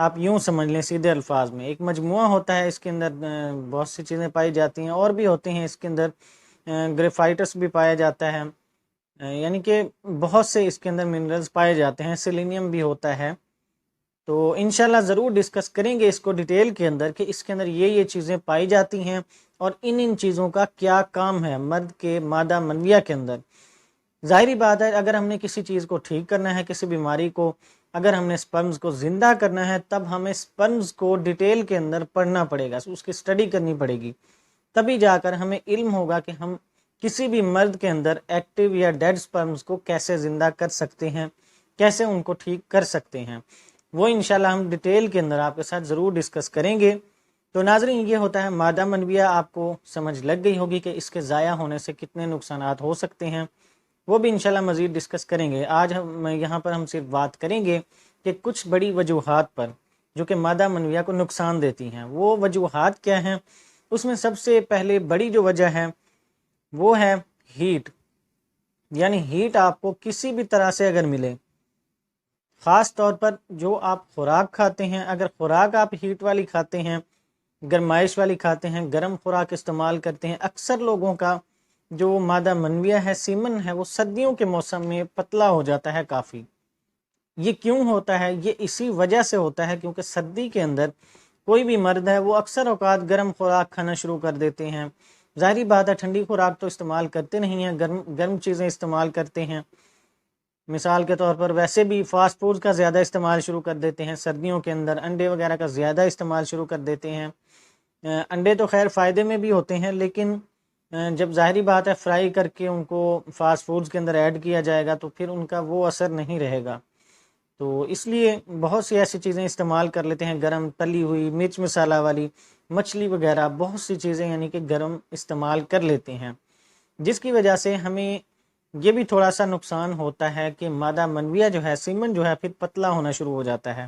آپ یوں سمجھ لیں سیدھے الفاظ میں، ایک مجموعہ ہوتا ہے، اس کے اندر بہت سی چیزیں پائی جاتی ہیں، اور بھی ہوتے ہیں اس کے اندر، گریفائٹس بھی پایا جاتا ہے، یعنی کہ بہت سے اس کے اندر منرلز پائے جاتے ہیں، سیلینیم بھی ہوتا ہے۔ تو انشاءاللہ ضرور ڈسکس کریں گے اس کو ڈیٹیل کے اندر کہ اس کے اندر یہ چیزیں پائی جاتی ہیں اور ان چیزوں کا کیا کام ہے مرد کے مادہ منویہ کے اندر۔ ظاہری بات ہے اگر ہم نے کسی چیز کو ٹھیک کرنا ہے، کسی بیماری کو، اگر ہم نے سپرمز کو زندہ کرنا ہے، تب ہمیں سپرمز کو ڈیٹیل کے اندر پڑھنا پڑے گا، اس کی اسٹڈی کرنی پڑے گی، تبھی جا کر ہمیں علم ہوگا کہ ہم کسی بھی مرد کے اندر ایکٹیو یا ڈیڈ سپرمز کو کیسے زندہ کر سکتے ہیں، کیسے ان کو ٹھیک کر سکتے ہیں۔ وہ انشاءاللہ ہم ڈیٹیل کے اندر آپ کے ساتھ ضرور ڈسکس کریں گے۔ تو ناظرین، یہ ہوتا ہے مادہ منویہ، آپ کو سمجھ لگ گئی ہوگی کہ اس کے ضائع ہونے سے کتنے نقصانات ہو سکتے ہیں، وہ بھی انشاءاللہ مزید ڈسکس کریں گے۔ آج یہاں پر ہم صرف بات کریں گے کہ کچھ بڑی وجوہات پر جو کہ مادہ منویہ کو نقصان دیتی ہیں۔ وہ وجوہات کیا ہیں؟ اس میں سب سے پہلے بڑی جو وجہ ہے وہ ہے ہیٹ، یعنی ہیٹ آپ کو کسی بھی طرح سے اگر ملے، خاص طور پر جو آپ خوراک کھاتے ہیں، اگر خوراک آپ ہیٹ والی کھاتے ہیں، گرمائش والی کھاتے ہیں، گرم خوراک استعمال کرتے ہیں، اکثر لوگوں کا جو مادہ منویہ ہے، سیمن ہے، وہ سردیوں کے موسم میں پتلا ہو جاتا ہے کافی۔ یہ کیوں ہوتا ہے؟ یہ اسی وجہ سے ہوتا ہے کیونکہ سردی کے اندر کوئی بھی مرد ہے وہ اکثر اوقات گرم خوراک کھانا شروع کر دیتے ہیں۔ ظاہری بات ہے ٹھنڈی خوراک تو استعمال کرتے نہیں ہیں، گرم چیزیں استعمال کرتے ہیں۔ مثال کے طور پر ویسے بھی فاسٹ فوڈ کا زیادہ استعمال شروع کر دیتے ہیں سردیوں کے اندر، انڈے وغیرہ کا زیادہ استعمال شروع کر دیتے ہیں۔ انڈے تو خیر فائدے میں بھی ہوتے ہیں، لیکن جب ظاہری بات ہے فرائی کر کے ان کو فاسٹ فوڈز کے اندر ایڈ کیا جائے گا تو پھر ان کا وہ اثر نہیں رہے گا۔ تو اس لیے بہت سی ایسی چیزیں استعمال کر لیتے ہیں، گرم تلی ہوئی، مرچ مسالہ والی، مچھلی وغیرہ، بہت سی چیزیں یعنی کہ گرم استعمال کر لیتے ہیں، جس کی وجہ سے ہمیں یہ بھی تھوڑا سا نقصان ہوتا ہے کہ مادہ منویہ جو ہے، سیمن جو ہے، پھر پتلا ہونا شروع ہو جاتا ہے۔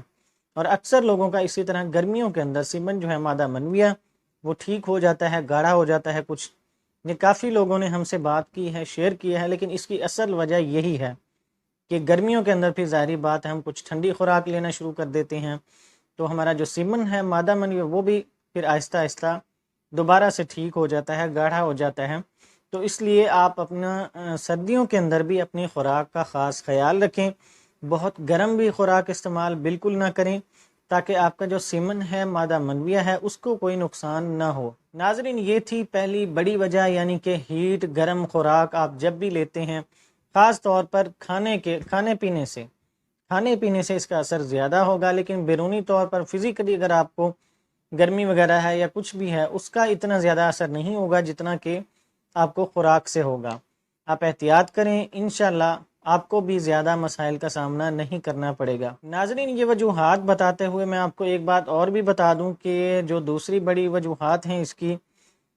اور اکثر لوگوں کا اسی طرح گرمیوں کے اندر سیمن جو ہے مادہ منویہ وہ ٹھیک ہو جاتا ہے، گاڑھا ہو جاتا ہے کچھ۔ یہ کافی لوگوں نے ہم سے بات کی ہے، شیئر کیا ہے، لیکن اس کی اصل وجہ یہی ہے کہ گرمیوں کے اندر پھر ظاہری بات ہے ہم کچھ ٹھنڈی خوراک لینا شروع کر دیتے ہیں، تو ہمارا جو سیمن ہے مادہ منویہ وہ بھی پھر آہستہ آہستہ دوبارہ سے ٹھیک ہو جاتا ہے، گاڑھا ہو جاتا ہے۔ تو اس لیے آپ اپنا سردیوں کے اندر بھی اپنی خوراک کا خاص خیال رکھیں، بہت گرم بھی خوراک استعمال بالکل نہ کریں، تاکہ آپ کا جو سیمن ہے مادہ منویہ ہے اس کو کوئی نقصان نہ ہو۔ ناظرین، یہ تھی پہلی بڑی وجہ، یعنی کہ ہیٹ، گرم خوراک آپ جب بھی لیتے ہیں، خاص طور پر کھانے پینے سے اس کا اثر زیادہ ہوگا، لیکن بیرونی طور پر فزیکلی اگر آپ کو گرمی وغیرہ ہے یا کچھ بھی ہے اس کا اتنا زیادہ اثر نہیں ہوگا جتنا کہ آپ کو خوراک سے ہوگا۔ آپ احتیاط کریں، انشاءاللہ آپ کو بھی زیادہ مسائل کا سامنا نہیں کرنا پڑے گا۔ ناظرین، یہ وجوہات بتاتے ہوئے میں آپ کو ایک بات اور بھی بتا دوں کہ جو دوسری بڑی وجوہات ہیں اس کی،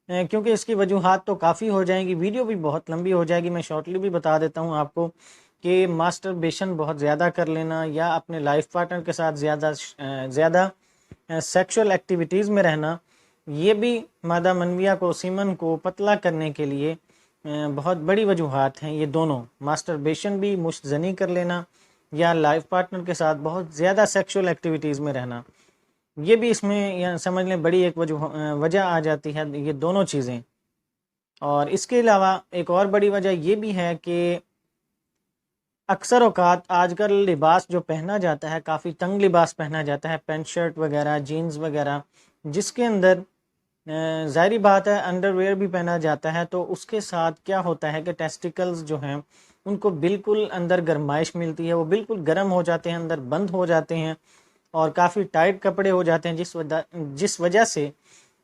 کیونکہ اس کی وجوہات تو کافی ہو جائیں گی، ویڈیو بھی بہت لمبی ہو جائے گی، میں شارٹلی بھی بتا دیتا ہوں آپ کو کہ ماسٹربیشن بہت زیادہ کر لینا یا اپنے لائف پارٹنر کے ساتھ زیادہ سیکشول ایکٹیویٹیز میں رہنا، یہ بھی مادہ منویہ کو، سیمن کو پتلا کرنے کے لیے بہت بڑی وجوہات ہیں۔ یہ دونوں، ماسٹربیشن بھی، مشت زنی کر لینا، یا لائف پارٹنر کے ساتھ بہت زیادہ سیکشول ایکٹیویٹیز میں رہنا، یہ بھی اس میں سمجھ لیں بڑی ایک وجہ آ جاتی ہے، یہ دونوں چیزیں۔ اور اس کے علاوہ ایک اور بڑی وجہ یہ بھی ہے کہ اکثر اوقات آج کل لباس جو پہنا جاتا ہے، کافی تنگ لباس پہنا جاتا ہے، پینٹ شرٹ وغیرہ، جینز وغیرہ، جس کے اندر ظاہری بات ہے انڈر ویئر بھی پہنا جاتا ہے، تو اس کے ساتھ کیا ہوتا ہے کہ ٹیسٹیکلز جو ہیں ان کو بالکل اندر گرمائش ملتی ہے، وہ بالکل گرم ہو جاتے ہیں، اندر بند ہو جاتے ہیں، اور کافی ٹائٹ کپڑے ہو جاتے ہیں، جس وجہ سے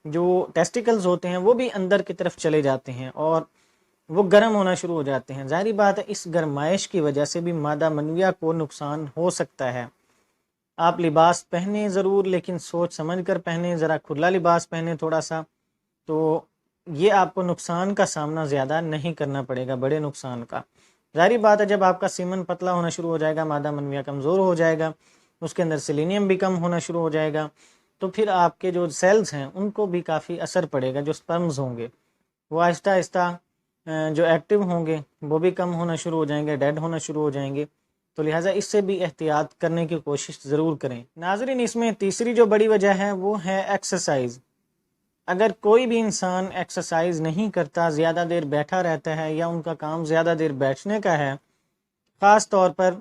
جو ٹیسٹیکلز ہوتے ہیں وہ بھی اندر کی طرف چلے جاتے ہیں اور وہ گرم ہونا شروع ہو جاتے ہیں۔ ظاہری بات ہے اس گرمائش کی وجہ سے بھی مادہ منویہ کو نقصان ہو سکتا ہے۔ آپ لباس پہنیں ضرور، لیکن سوچ سمجھ کر پہنیں، ذرا کھلا لباس پہنیں تھوڑا سا، تو یہ آپ کو نقصان کا سامنا زیادہ نہیں کرنا پڑے گا، بڑے نقصان کا۔ ظاہری بات ہے جب آپ کا سیمن پتلا ہونا شروع ہو جائے گا، مادہ منویہ کمزور ہو جائے گا، اس کے اندر سیلینیم بھی کم ہونا شروع ہو جائے گا، تو پھر آپ کے جو سیلز ہیں ان کو بھی کافی اثر پڑے گا، جو سپرمز ہوں گے وہ آہستہ آہستہ جو ایکٹیو ہوں گے وہ بھی کم ہونا شروع ہو جائیں گے، ڈیڈ ہونا شروع ہو جائیں گے۔ تو لہٰذا اس سے بھی احتیاط کرنے کی کوشش ضرور کریں۔ ناظرین، اس میں تیسری جو بڑی وجہ ہے وہ ہے ایکسرسائز۔ اگر کوئی بھی انسان ایکسرسائز نہیں کرتا، زیادہ دیر بیٹھا رہتا ہے یا ان کا کام زیادہ دیر بیٹھنے کا ہے، خاص طور پر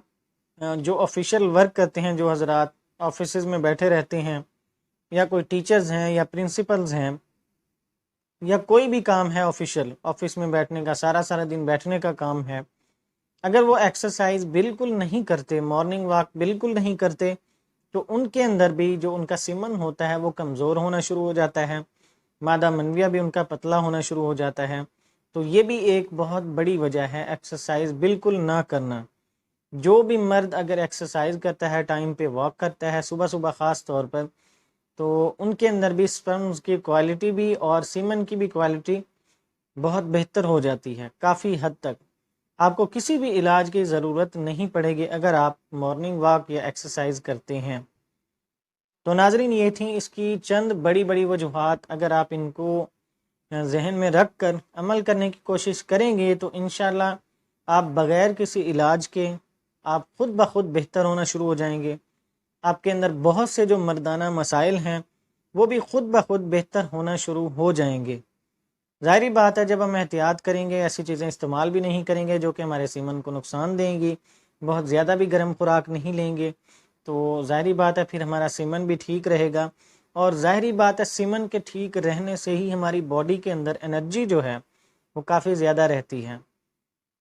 جو آفیشیل ورک کرتے ہیں، جو حضرات آفیسز میں بیٹھے رہتے ہیں، یا کوئی ٹیچرز ہیں یا پرنسپلز ہیں، یا کوئی بھی کام ہے آفیشیل، آفس میں بیٹھنے کا، سارا دن بیٹھنے کا کام ہے، اگر وہ ایکسرسائز بالکل نہیں کرتے، مارننگ واک بالکل نہیں کرتے، تو ان کے اندر بھی جو ان کا سیمن ہوتا ہے وہ کمزور ہونا شروع ہو جاتا ہے، مادہ منویہ بھی ان کا پتلا ہونا شروع ہو جاتا ہے۔ تو یہ بھی ایک بہت بڑی وجہ ہے ایکسرسائز بالکل نہ کرنا۔ جو بھی مرد اگر ایکسرسائز کرتا ہے، ٹائم پہ واک کرتا ہے، صبح خاص طور پر، تو ان کے اندر بھی سپرمز کی کوالٹی بھی اور سیمن کی بھی کوالٹی بہت بہتر ہو جاتی ہے، کافی حد تک۔ آپ کو کسی بھی علاج کی ضرورت نہیں پڑے گی اگر آپ مارننگ واک یا ایکسرسائز کرتے ہیں۔ تو ناظرین، یہ تھیں اس کی چند بڑی بڑی وجوہات۔ اگر آپ ان کو ذہن میں رکھ کر عمل کرنے کی کوشش کریں گے تو انشاءاللہ آپ بغیر کسی علاج کے آپ خود بخود بہتر ہونا شروع ہو جائیں گے۔ آپ کے اندر بہت سے جو مردانہ مسائل ہیں وہ بھی خود بخود بہتر ہونا شروع ہو جائیں گے۔ ظاہری بات ہے، جب ہم احتیاط کریں گے، ایسی چیزیں استعمال بھی نہیں کریں گے جو کہ ہمارے سیمن کو نقصان دیں گی، بہت زیادہ بھی گرم خوراک نہیں لیں گے، تو ظاہری بات ہے پھر ہمارا سیمن بھی ٹھیک رہے گا۔ اور ظاہری بات ہے سیمن کے ٹھیک رہنے سے ہی ہماری باڈی کے اندر انرجی جو ہے وہ کافی زیادہ رہتی ہے،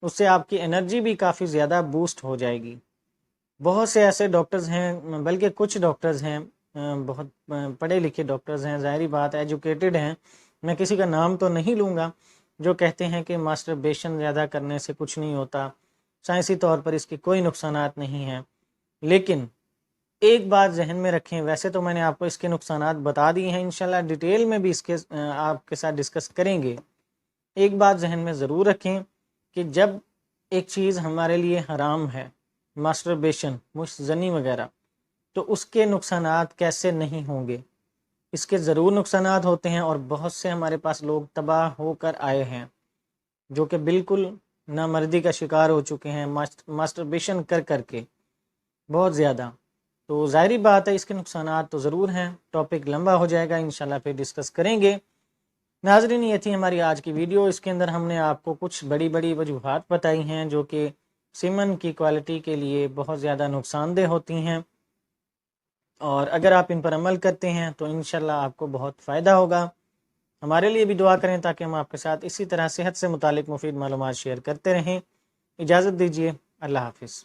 اس سے آپ کی انرجی بھی کافی زیادہ بوسٹ ہو جائے گی۔ بہت سے ایسے ڈاکٹرز ہیں، بلکہ کچھ ڈاکٹرز ہیں، بہت پڑھے لکھے ڈاکٹرز ہیں، ظاہری بات ایجوکیٹڈ ہیں، میں کسی کا نام تو نہیں لوں گا، جو کہتے ہیں کہ ماسٹربیشن زیادہ کرنے سے کچھ نہیں ہوتا، سائنسی طور پر اس کے کوئی نقصانات نہیں ہیں۔ لیکن ایک بات ذہن میں رکھیں، ویسے تو میں نے آپ کو اس کے نقصانات بتا دیے ہیں، انشاءاللہ ڈیٹیل میں بھی اس کے آپ کے ساتھ ڈسکس کریں گے۔ ایک بات ذہن میں ضرور رکھیں کہ جب ایک چیز ہمارے لیے حرام ہے، ماسٹربیشن، مشت زنی وغیرہ، تو اس کے نقصانات کیسے نہیں ہوں گے؟ اس کے ضرور نقصانات ہوتے ہیں، اور بہت سے ہمارے پاس لوگ تباہ ہو کر آئے ہیں جو کہ بالکل نامردی کا شکار ہو چکے ہیں ماسٹربیشن کر کر کے، بہت زیادہ۔ تو ظاہری بات ہے اس کے نقصانات تو ضرور ہیں، ٹاپک لمبا ہو جائے گا، انشاءاللہ پھر ڈسکس کریں گے۔ ناظرین، یہ تھی ہماری آج کی ویڈیو، اس کے اندر ہم نے آپ کو کچھ بڑی بڑی وجوہات بتائی ہیں جو کہ سیمن کی کوالٹی کے لیے بہت زیادہ نقصان دہ ہوتی ہیں، اور اگر آپ ان پر عمل کرتے ہیں تو انشاءاللہ آپ کو بہت فائدہ ہوگا۔ ہمارے لیے بھی دعا کریں تاکہ ہم آپ کے ساتھ اسی طرح صحت سے متعلق مفید معلومات شیئر کرتے رہیں۔ اجازت دیجیے، اللہ حافظ۔